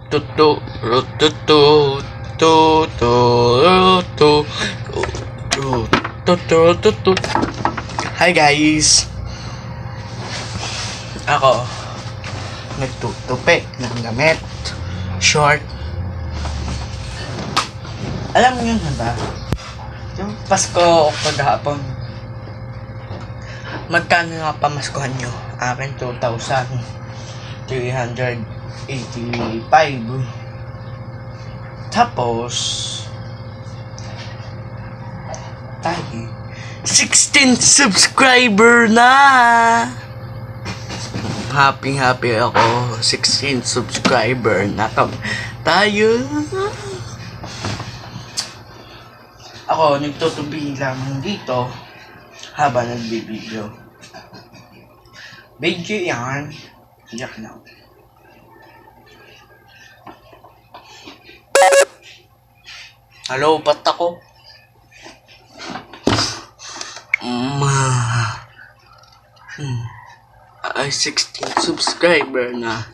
tu ru tu tu tu tu ru tu ru tu. Hi guys. Ako nagtutupi ng damit. Short. Alam mo yun ba? Yung Pasko o paghapon. Magkano nga pamaskuhan nyo? Akin 2,385. Tapos tayo 16 subscriber na! Happy ako. 16 subscriber na tayo. Ako nagtutubi lang dito habang nagbibideo. Video yan. Iyak na. Hello, ba't ako? Ay, 16 subscriber na.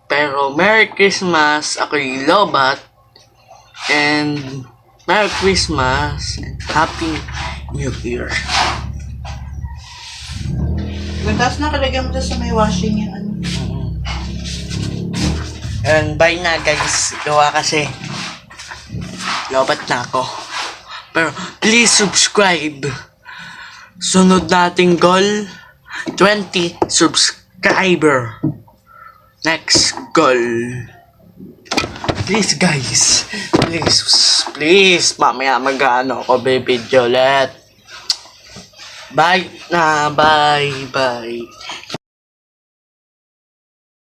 Pero Merry Christmas, ako'y Lobat. And Merry Christmas and Happy New Year. Tapos nakalagyan mo sa may washing yung ano. And bye na guys. Gawa kasi Lobat na ako. Pero please subscribe. Sunod nating goal 20 subscriber. Next goal. Please guys. Please. Mamaya mag-ano ako video ulit. Bye na. Bye.